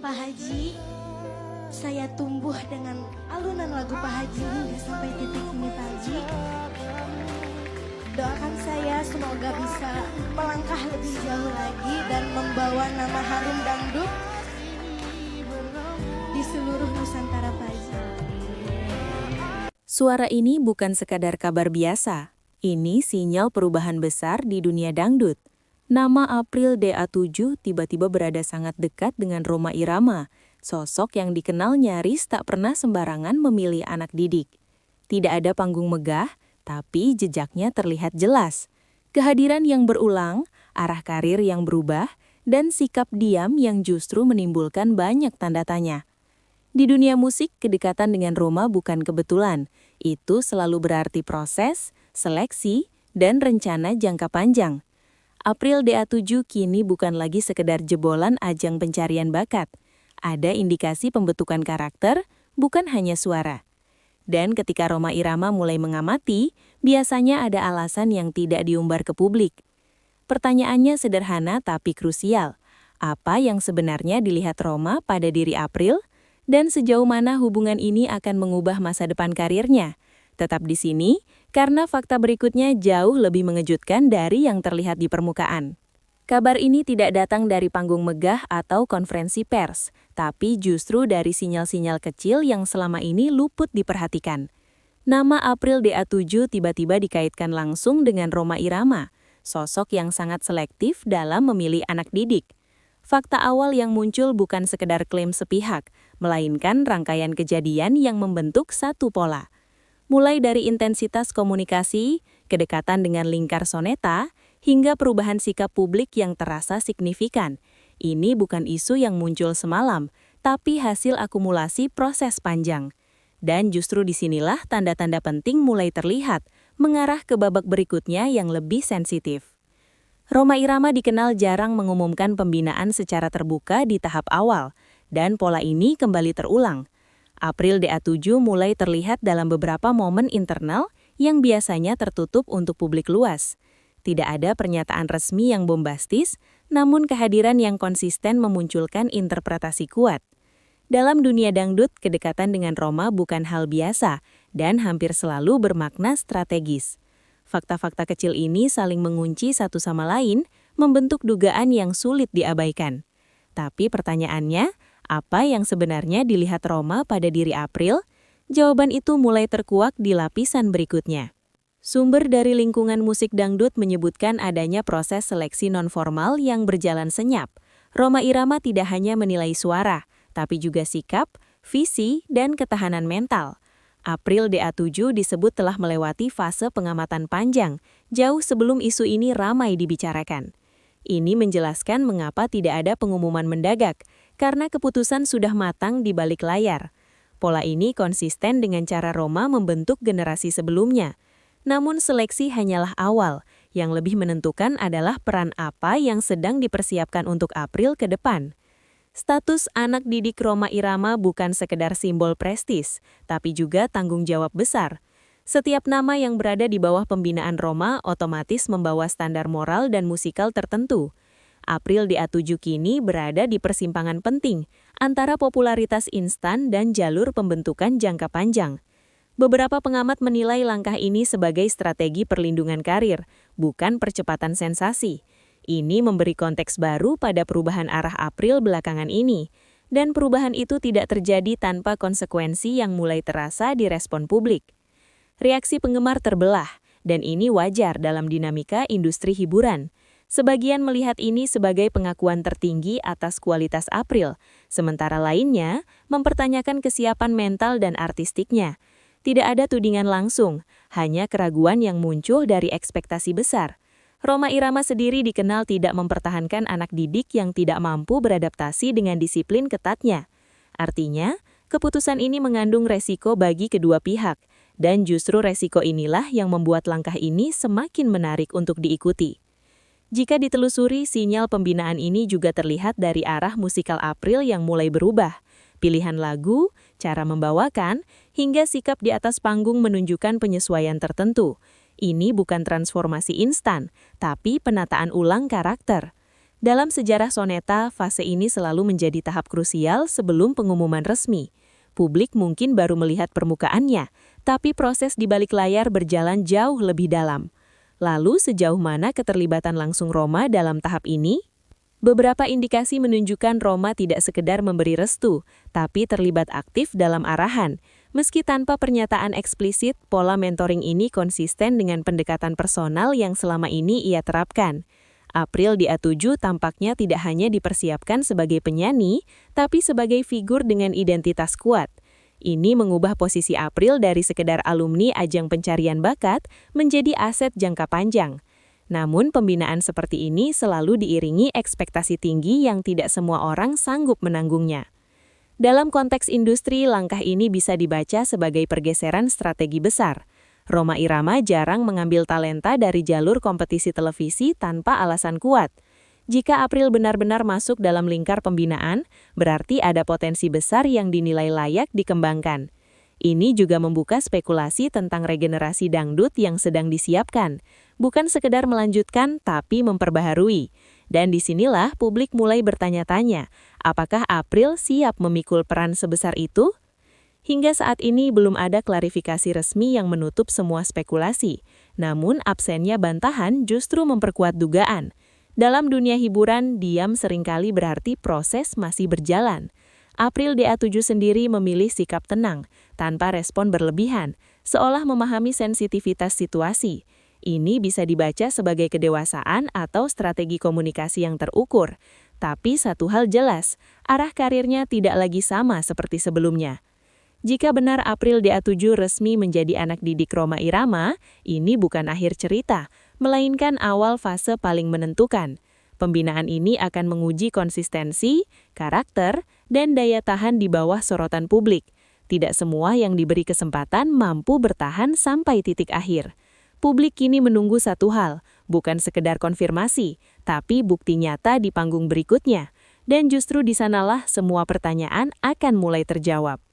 Pak Haji. Saya tumbuh dengan alunan lagu Pak Haji hingga sampai titik ini Pak Haji. Doakan saya semoga bisa melangkah lebih jauh lagi dan membawa nama harum dangdut di seluruh Nusantara Pak Haji. Suara ini bukan sekadar kabar biasa. Ini sinyal perubahan besar di dunia dangdut. Nama April DA7 tiba-tiba berada sangat dekat dengan Rhoma Irama, sosok yang dikenal nyaris tak pernah sembarangan memilih anak didik. Tidak ada panggung megah, tapi jejaknya terlihat jelas. Kehadiran yang berulang, arah karir yang berubah, dan sikap diam yang justru menimbulkan banyak tanda tanya. Di dunia musik, kedekatan dengan Rhoma bukan kebetulan. Itu selalu berarti proses, seleksi, dan rencana jangka panjang. April DA7 kini bukan lagi sekedar jebolan ajang pencarian bakat. Ada indikasi pembentukan karakter, bukan hanya suara. Dan ketika Rhoma Irama mulai mengamati, biasanya ada alasan yang tidak diumbar ke publik. Pertanyaannya sederhana tapi krusial. Apa yang sebenarnya dilihat Rhoma pada diri April? Dan sejauh mana hubungan ini akan mengubah masa depan karirnya? Tetap di sini, karena fakta berikutnya jauh lebih mengejutkan dari yang terlihat di permukaan. Kabar ini tidak datang dari panggung megah atau konferensi pers, tapi justru dari sinyal-sinyal kecil yang selama ini luput diperhatikan. Nama April DA7 tiba-tiba dikaitkan langsung dengan Rhoma Irama, sosok yang sangat selektif dalam memilih anak didik. Fakta awal yang muncul bukan sekedar klaim sepihak, melainkan rangkaian kejadian yang membentuk satu pola. Mulai dari intensitas komunikasi, kedekatan dengan lingkar soneta, hingga perubahan sikap publik yang terasa signifikan. Ini bukan isu yang muncul semalam, tapi hasil akumulasi proses panjang. Dan justru disinilah tanda-tanda penting mulai terlihat, mengarah ke babak berikutnya yang lebih sensitif. Rhoma Irama dikenal jarang mengumumkan pembinaan secara terbuka di tahap awal, dan pola ini kembali terulang. April DA7 mulai terlihat dalam beberapa momen internal yang biasanya tertutup untuk publik luas. Tidak ada pernyataan resmi yang bombastis, namun kehadiran yang konsisten memunculkan interpretasi kuat. Dalam dunia dangdut, kedekatan dengan Rhoma bukan hal biasa dan hampir selalu bermakna strategis. Fakta-fakta kecil ini saling mengunci satu sama lain, membentuk dugaan yang sulit diabaikan. Tapi pertanyaannya, apa yang sebenarnya dilihat Rhoma pada diri April? Jawaban itu mulai terkuak di lapisan berikutnya. Sumber dari lingkungan musik dangdut menyebutkan adanya proses seleksi nonformal yang berjalan senyap. Rhoma Irama tidak hanya menilai suara, tapi juga sikap, visi, dan ketahanan mental. April DA7 disebut telah melewati fase pengamatan panjang, jauh sebelum isu ini ramai dibicarakan. Ini menjelaskan mengapa tidak ada pengumuman mendadak, karena keputusan sudah matang di balik layar. Pola ini konsisten dengan cara Rhoma membentuk generasi sebelumnya. Namun seleksi hanyalah awal, yang lebih menentukan adalah peran apa yang sedang dipersiapkan untuk April ke depan. Status anak didik Rhoma Irama bukan sekedar simbol prestis, tapi juga tanggung jawab besar. Setiap nama yang berada di bawah pembinaan Rhoma otomatis membawa standar moral dan musikal tertentu. April DA7 kini berada di persimpangan penting antara popularitas instan dan jalur pembentukan jangka panjang. Beberapa pengamat menilai langkah ini sebagai strategi perlindungan karir, bukan percepatan sensasi. Ini memberi konteks baru pada perubahan arah April belakangan ini, dan perubahan itu tidak terjadi tanpa konsekuensi yang mulai terasa di respon publik. Reaksi penggemar terbelah, dan ini wajar dalam dinamika industri hiburan. Sebagian melihat ini sebagai pengakuan tertinggi atas kualitas April, sementara lainnya mempertanyakan kesiapan mental dan artistiknya. Tidak ada tudingan langsung, hanya keraguan yang muncul dari ekspektasi besar. Rhoma Irama sendiri dikenal tidak mempertahankan anak didik yang tidak mampu beradaptasi dengan disiplin ketatnya. Artinya, keputusan ini mengandung resiko bagi kedua pihak, dan justru resiko inilah yang membuat langkah ini semakin menarik untuk diikuti. Jika ditelusuri, sinyal pembinaan ini juga terlihat dari arah musikal April yang mulai berubah. Pilihan lagu, cara membawakan, hingga sikap di atas panggung menunjukkan penyesuaian tertentu. Ini bukan transformasi instan, tapi penataan ulang karakter. Dalam sejarah Soneta, fase ini selalu menjadi tahap krusial sebelum pengumuman resmi. Publik mungkin baru melihat permukaannya, tapi proses di balik layar berjalan jauh lebih dalam. Lalu sejauh mana keterlibatan langsung Roma dalam tahap ini? Beberapa indikasi menunjukkan Roma tidak sekedar memberi restu, tapi terlibat aktif dalam arahan. Meski tanpa pernyataan eksplisit, pola mentoring ini konsisten dengan pendekatan personal yang selama ini ia terapkan. April di A7 tampaknya tidak hanya dipersiapkan sebagai penyanyi, tapi sebagai figur dengan identitas kuat. Ini mengubah posisi April dari sekedar alumni ajang pencarian bakat menjadi aset jangka panjang. Namun pembinaan seperti ini selalu diiringi ekspektasi tinggi yang tidak semua orang sanggup menanggungnya. Dalam konteks industri, langkah ini bisa dibaca sebagai pergeseran strategi besar. Rhoma Irama jarang mengambil talenta dari jalur kompetisi televisi tanpa alasan kuat. Jika April benar-benar masuk dalam lingkar pembinaan, berarti ada potensi besar yang dinilai layak dikembangkan. Ini juga membuka spekulasi tentang regenerasi dangdut yang sedang disiapkan, bukan sekedar melanjutkan tapi memperbaharui. Dan disinilah publik mulai bertanya-tanya, apakah April siap memikul peran sebesar itu? Hingga saat ini belum ada klarifikasi resmi yang menutup semua spekulasi. Namun absennya bantahan justru memperkuat dugaan. Dalam dunia hiburan, diam seringkali berarti proses masih berjalan. April di A7 sendiri memilih sikap tenang, tanpa respon berlebihan, seolah memahami sensitivitas situasi. Ini bisa dibaca sebagai kedewasaan atau strategi komunikasi yang terukur. Tapi satu hal jelas, arah karirnya tidak lagi sama seperti sebelumnya. Jika benar April di A7 resmi menjadi anak didik Rhoma Irama, ini bukan akhir cerita, melainkan awal fase paling menentukan. Pembinaan ini akan menguji konsistensi, karakter, dan daya tahan di bawah sorotan publik. Tidak semua yang diberi kesempatan mampu bertahan sampai titik akhir. Publik kini menunggu satu hal, bukan sekedar konfirmasi, tapi bukti nyata di panggung berikutnya. Dan justru di sanalah semua pertanyaan akan mulai terjawab.